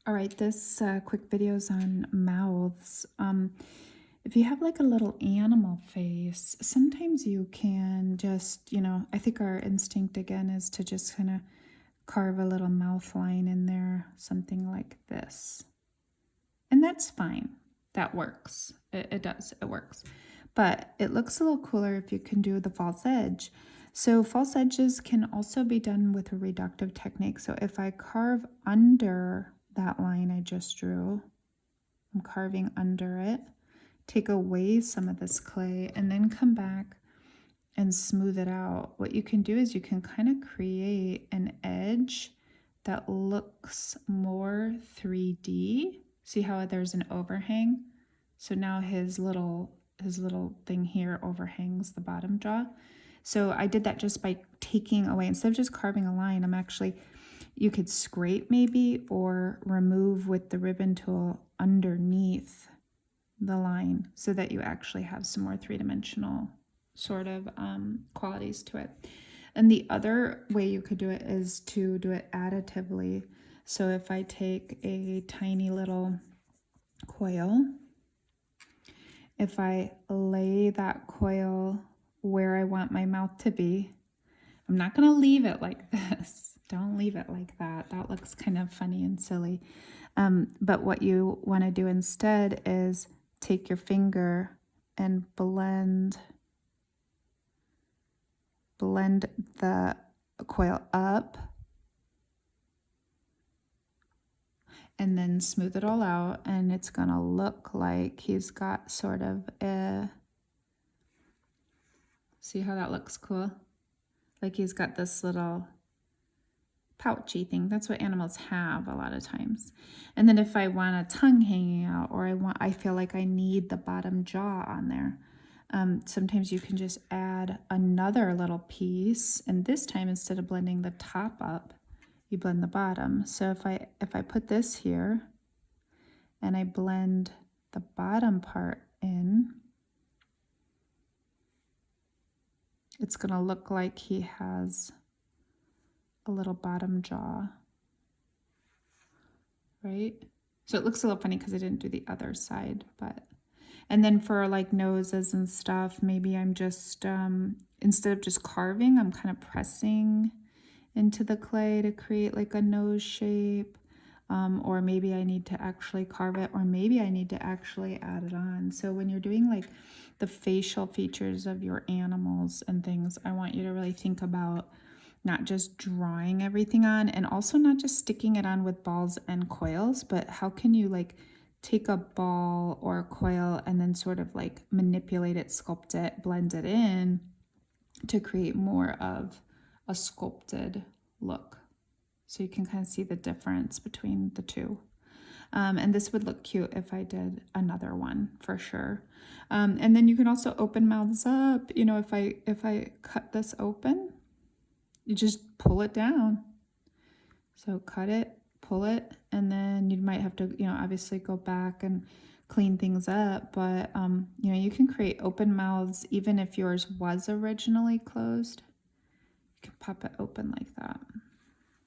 All right, this quick video is on mouths. If you have like a little animal face, sometimes you can just, I think our instinct again is to just kind of carve a little mouth line in there, something like this. And that's fine. That works. It does. It works. But it looks a little cooler if you can do the false edge. So false edges can also be done with a reductive technique. So if I carve under that line I just drew, I'm carving under it, take away some of this clay, and then come back and smooth it out. What you can do is you can kind of create an edge that looks more 3D. See how there's an overhang? So now his little thing here overhangs the bottom jaw. So I did that just by taking away, instead of just carving a line, you could scrape maybe or remove with the ribbon tool underneath the line so that you actually have some more three-dimensional sort of qualities to it. And the other way you could do it is to do it additively. So if I take a tiny little coil, if I lay that coil where I want my mouth to be, I'm not going to leave it like this. Don't leave it like that. That looks kind of funny and silly. But what you want to do instead is take your finger and blend the coil up and then smooth it all out, and it's going to look like he's got sort of a, see how that looks cool? Like he's got this little pouchy thing. That's what animals have a lot of times. And then if I want a tongue hanging out, or I feel like I need the bottom jaw on there, sometimes you can just add another little piece, and this time instead of blending the top up, you blend the bottom. So if I put this here and I blend the bottom part in, it's going to look like he has a little bottom jaw, right? So it looks a little funny because I didn't do the other side, but, and then for like noses and stuff, maybe I'm just, instead of just carving, I'm kind of pressing into the clay to create like a nose shape. Or maybe I need to actually carve it, or maybe I need to actually add it on. So when you're doing like the facial features of your animals and things, I want you to really think about not just drawing everything on, and also not just sticking it on with balls and coils, but how can you like take a ball or a coil and then sort of like manipulate it, sculpt it, blend it in to create more of a sculpted look. So you can kind of see the difference between the two. And this would look cute if I did another one for sure. And then you can also open mouths up. You know, if I cut this open, you just pull it down. So cut it, pull it, and then you might have to, obviously go back and clean things up. But, you can create open mouths even if yours was originally closed. You can pop it open like that.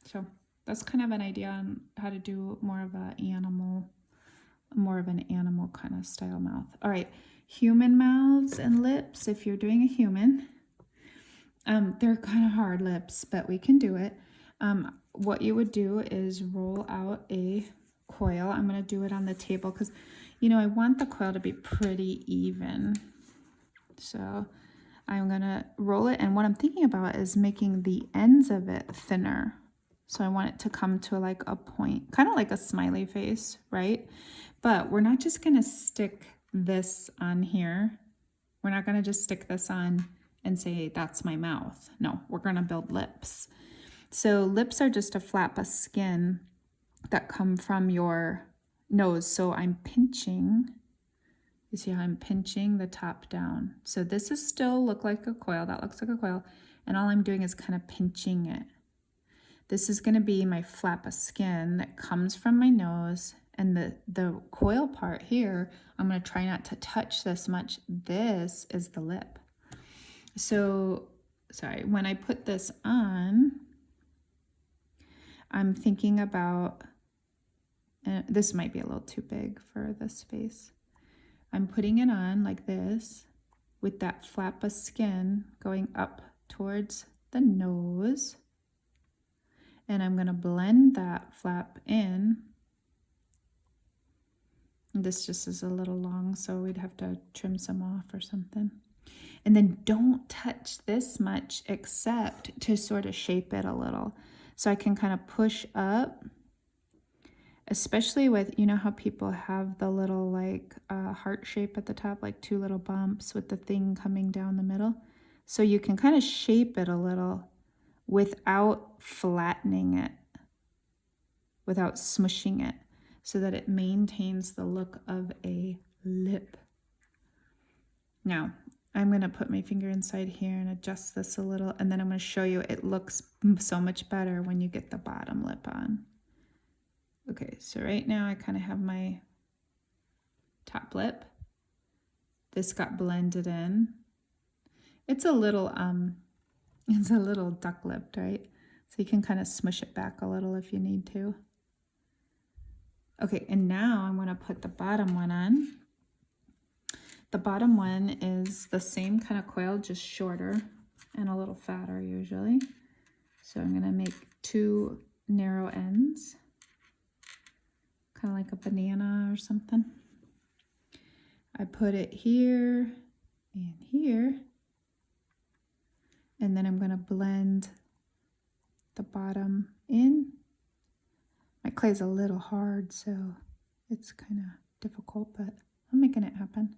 So that's kind of an idea on how to do more of an animal kind of style mouth. All right, human mouths and lips. If you're doing a human, they're kind of hard lips, but we can do it. What you would do is roll out a coil. I'm going to do it on the table because, I want the coil to be pretty even. So I'm going to roll it, and what I'm thinking about is making the ends of it thinner. So I want it to come to like a point, kind of like a smiley face, right? But we're not just going to stick this on here. We're not going to just stick this on and say, that's my mouth. No, we're going to build lips. So lips are just a flap of skin that come from your nose. So I'm pinching. You see how I'm pinching the top down. So this is still look like a coil. That looks like a coil. And all I'm doing is kind of pinching it. This is going to be my flap of skin that comes from my nose, and the coil part here, I'm going to try not to touch this much. This is the lip. So, sorry, when I put this on, I'm thinking about And this might be a little too big for this face. I'm putting it on like this with that flap of skin going up towards the nose. And I'm going to blend that flap in. This just is a little long, so we'd have to trim some off or something. And then don't touch this much except to sort of shape it a little. So I can kind of push up, especially with, you know how people have the little like heart shape at the top, like two little bumps with the thing coming down the middle. So you can kind of shape it a little without flattening it, without smushing it, so that it maintains the look of a lip. Now, I'm going to put my finger inside here and adjust this a little, and then I'm going to show you it looks so much better when you get the bottom lip on. Okay, so right now I kind of have my top lip. This got blended in. It's a little duck lipped, right? So you can kind of smush it back a little if you need to. Okay, and now I'm going to put the bottom one on. The bottom one is the same kind of coil, just shorter and a little fatter usually. So I'm going to make 2 narrow ends, kind of like a banana or something. I put it here and here, and then I'm going to blend the bottom in. My clay's a little hard, so it's kind of difficult, but I'm making it happen.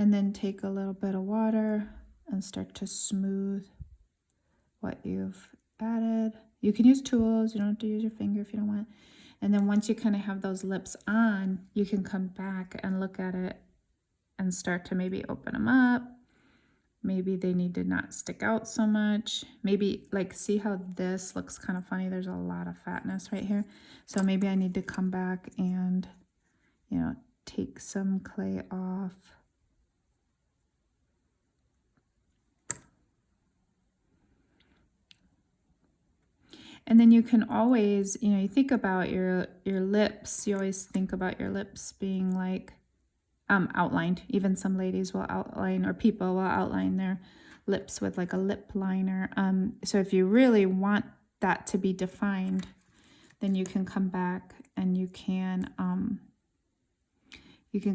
And then take a little bit of water and start to smooth what you've added. You can use tools, you don't have to use your finger if you don't want. And then once you kind of have those lips on, you can come back and look at it and start to maybe open them up. Maybe they need to not stick out so much. Maybe like, see how this looks kind of funny? There's a lot of fatness right here. So maybe I need to come back and, you know, take some clay off. And then you can always, you know, you think about your lips. You always think about your lips being like outlined. Even some ladies will outline, or people will outline their lips with like a lip liner. So if you really want that to be defined, then you can come back and you can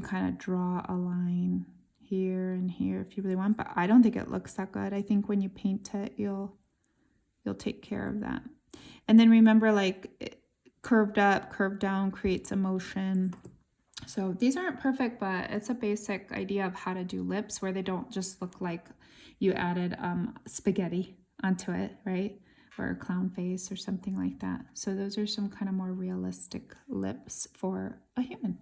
kind of draw a line here and here if you really want. But I don't think it looks that good. I think when you paint it, you'll take care of that. And then remember, like, curved up, curved down creates emotion. So these aren't perfect, but it's a basic idea of how to do lips where they don't just look like you added spaghetti onto it, right? Or a clown face or something like that. So those are some kind of more realistic lips for a human.